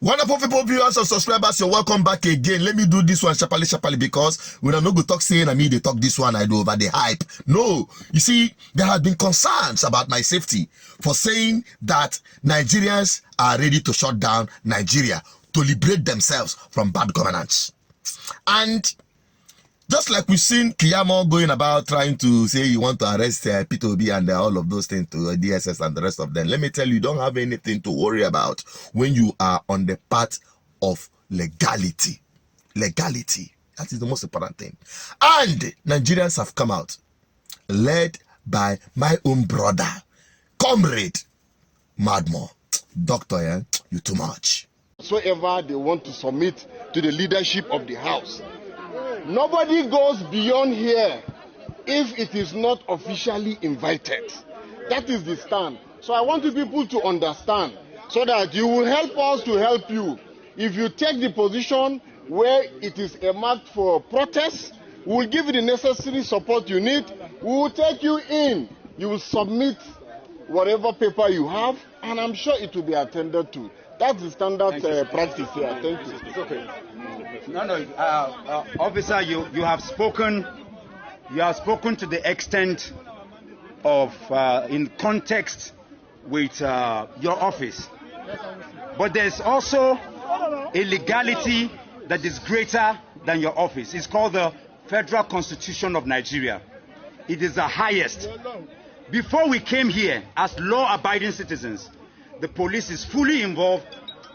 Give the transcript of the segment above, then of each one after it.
Wonderful people, viewers and subscribers, you're welcome back again. Let me do this one sharply because when I'm not going to talk saying I mean they talk this one, I do over the hype. No, you see, there have been concerns about my safety for saying that Nigerians are ready to shut down Nigeria to liberate themselves from bad governance. And just like we've seen Kiyamo going about trying to say you want to arrest Peter Obi and all of those things to DSS and the rest of them, let me tell you, you don't have anything to worry about when you are on the path of legality. Legality. That is the most important thing. And Nigerians have come out, led by my own brother, comrade, Madmo. Doctor, you too much. Whatsoever they want to submit to the leadership of the House. Nobody goes beyond here if it is not officially invited. That is the stand. So I want you people to understand so that you will help us to help you. If you take the position where it is earmarked for protest, we will give you the necessary support you need. We will take you in. You will submit whatever paper you have, and I'm sure it will be attended to. That's the standard practice here. Thank you. It's okay. No, officer, you have spoken. You have spoken to the extent of in context with your office. But there's also a legality that is greater than your office. It's called the Federal Constitution of Nigeria. It is the highest. Before we came here as law-abiding citizens, the police is fully involved,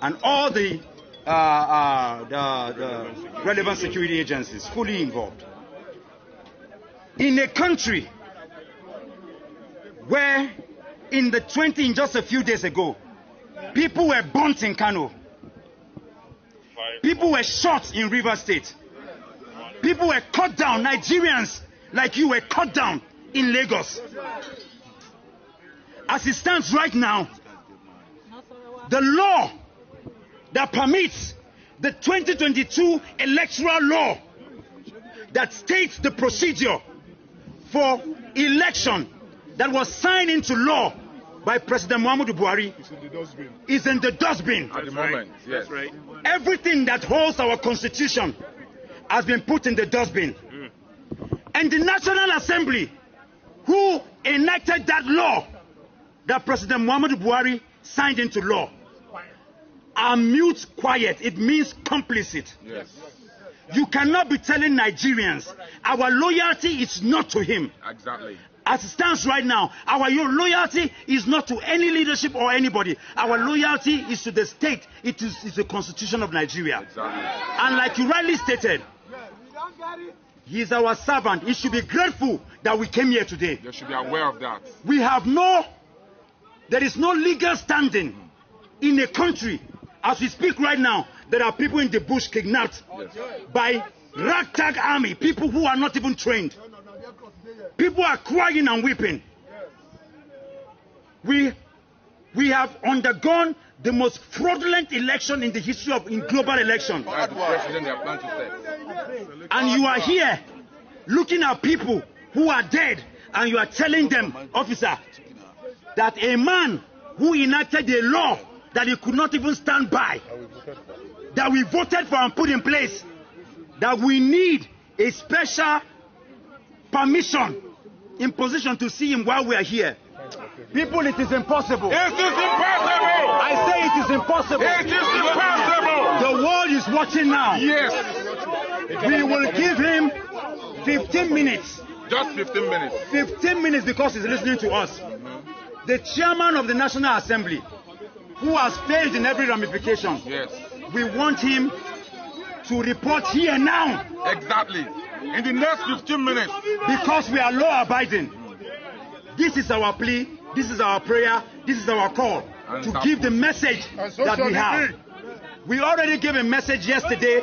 and all the relevant security agencies fully involved. In a country where in just a few days ago, people were burnt in Kano, people were shot in River State, people were cut down, Nigerians like you were cut down in Lagos. As it stands right now, the law that permits the 2022 electoral law that states the procedure for election that was signed into law by President Muhammadu Buhari is in the dustbin. At the moment, yes. Right. Everything that holds our constitution has been put in the dustbin. And the National Assembly, who enacted that law that President Muhammadu Buhari signed into law, are mute quiet. It means complicit. Yes. You cannot be telling Nigerians our loyalty is not to him. Exactly. As it stands right now, our loyalty is not to any leadership or anybody. Our loyalty is to the state. It is the Constitution of Nigeria. Exactly. And like you rightly stated, he is our servant. He should be grateful that we came here today. They should be aware of that. There is no legal standing in a country. As we speak right now, there are people in the bush kidnapped by ragtag army, people who are not even trained. People are crying and weeping. We have undergone the most fraudulent election in the history of global election. And you are here looking at people who are dead, and you are telling them, officer, that a man who enacted a law that he could not even stand by, that we voted for and put in place, that we need a special permission in position to see him while we are here. People, it is impossible. It is impossible. I say it is impossible. It is impossible. The world is watching now. Yes. We will give him 15 minutes. Just 15 minutes. 15 minutes because he's listening to us. The chairman of the National Assembly, who has failed in every ramification. Yes. We want him to report here now. Exactly. In the next 15 minutes. Because we are law-abiding. This is our plea, this is our prayer, this is our call to give the message that we have. We already gave a message yesterday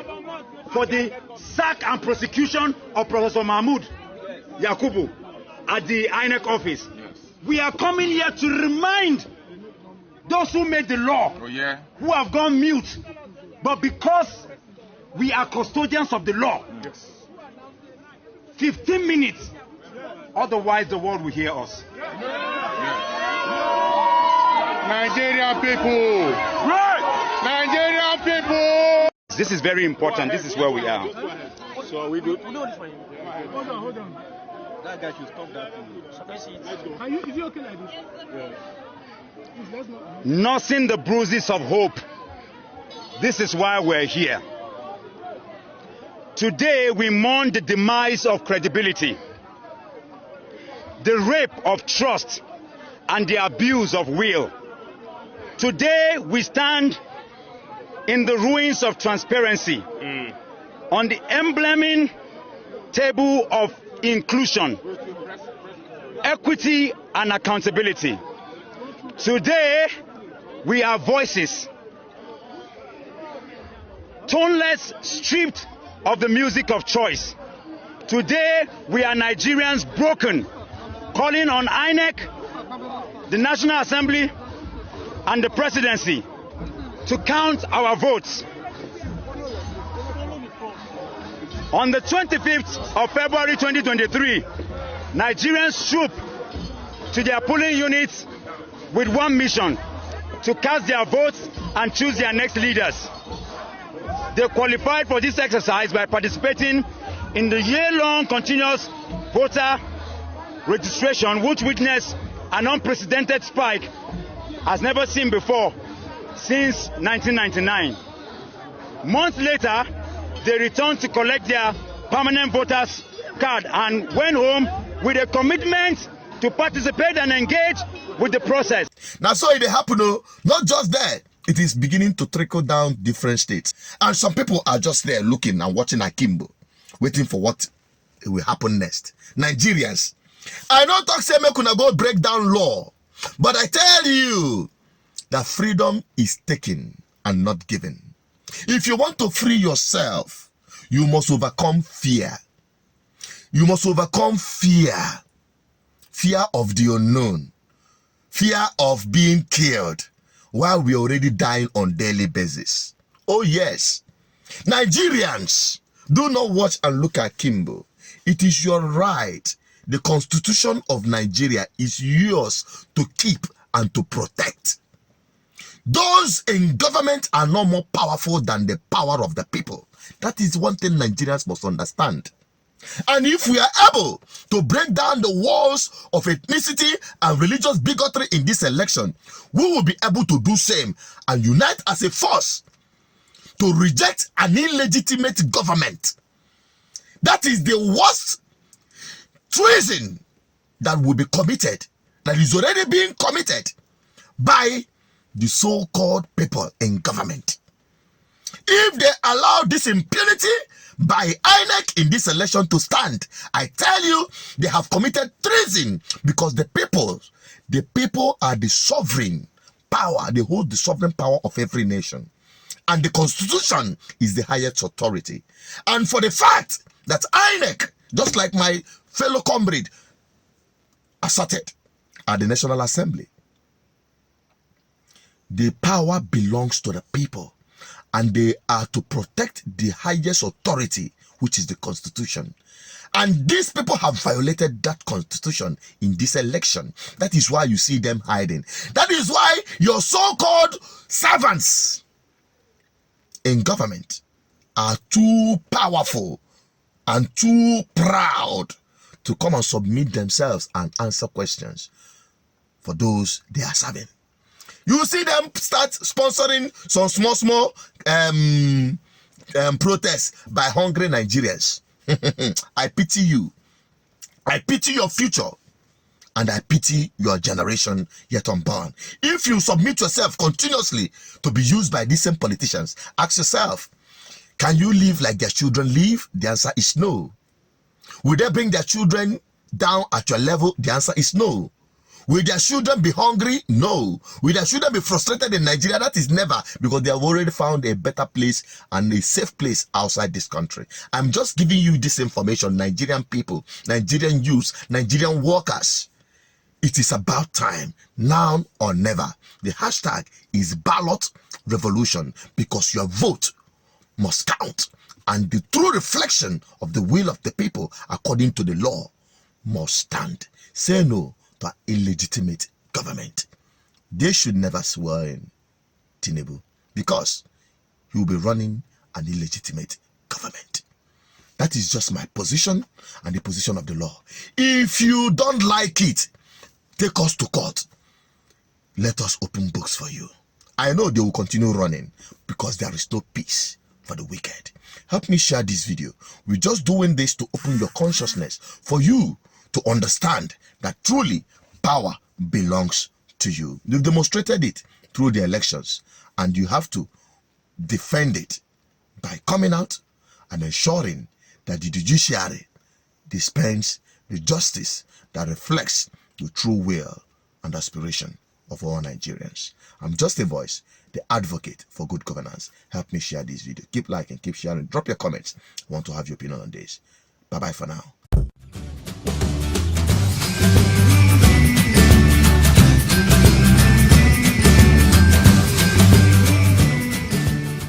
for the sack and prosecution of Professor Mahmoud Yakubu at the INEC office. Yes. We are coming here to remind those who made the law, who have gone mute, but because we are custodians of the law, 15 minutes, otherwise the world will hear us. Nigerian people, right? Nigerian people. This is very important. This is where we are. So are we good? Hold on. That guy should stop that thing. Is it okay like this? Yes. Please, let's not. Nursing the bruises of hope. This is why we're here. Today we mourn the demise of credibility, the rape of trust, and the abuse of will. Today we stand in the ruins of transparency, on the emblem table of inclusion, equity, and accountability. Today we are voices, toneless, stripped of the music of choice. Today we are Nigerians broken, calling on INEC, the National Assembly, and the presidency to count our votes. On the 25th of February 2023, Nigerians trooped to their polling units with one mission: to cast their votes and choose their next leaders. They qualified for this exercise by participating in the year-long continuous voter registration, which witnessed an unprecedented spike as never seen before since 1999. Months later, they returned to collect their permanent voters card and went home with a commitment to participate and engage with the process. Now, so it happen, not just there. It is beginning to trickle down different states. And some people are just there looking and watching Akimbo, waiting for what will happen next. Nigerians, I don't talk say make una go break down law, but I tell you that freedom is taken and not given. If you want to free yourself, you must overcome fear. You must overcome fear. Fear of the unknown. Fear of being killed while we're already dying on daily basis. Oh yes. Nigerians, do not watch and look at Kimbo. It is your right. The Constitution of Nigeria is yours to keep and to protect. Those in government are no more powerful than the power of the people. That is one thing Nigerians must understand. And if we are able to break down the walls of ethnicity and religious bigotry in this election, we will be able to do same and unite as a force to reject an illegitimate government. That is the worst treason that will be committed, that is already being committed by the so-called people in government. If they allow this impunity by INEC in this election to stand, I tell you, they have committed treason, because the people are the sovereign power. They hold the sovereign power of every nation. And the Constitution is the highest authority. And for the fact that INEC, just like my fellow comrade asserted at the National Assembly, the power belongs to the people, and they are to protect the highest authority, which is the Constitution. And these people have violated that Constitution in this election. That is why you see them hiding. That is why your so-called servants in government are too powerful and too proud to come and submit themselves and answer questions for those they are serving. You see them start sponsoring some small protests by hungry Nigerians. I pity you. I pity your future. And I pity your generation yet unborn. If you submit yourself continuously to be used by these same politicians, ask yourself, can you live like their children live? The answer is no. Will they bring their children down at your level? The answer is no. Will their children be hungry? No. Will their children be frustrated in Nigeria? That is never, because they have already found a better place and a safe place outside this country. I'm just giving you this information, Nigerian people, Nigerian youths, Nigerian workers. It is about time, now or never. The hashtag is ballot revolution, because your vote must count, and the true reflection of the will of the people according to the law must stand. Say no to an illegitimate government. They should never swear in Tinubu, because he will be running an illegitimate government. That is just my position and the position of the law. If you don't like it, take us to court. Let us open books for you. I know they will continue running because there is no peace for the wicked. Help me share this video. We're just doing this to open your consciousness for you to understand that truly power belongs to you. You've demonstrated it through the elections, and you have to defend it by coming out and ensuring that the judiciary dispense the justice that reflects the true will and aspiration of all Nigerians. I'm just a voice, the advocate for good governance. Help me share this video. Keep liking, keep sharing, drop your comments. I want to have your opinion on this. Bye-bye for now.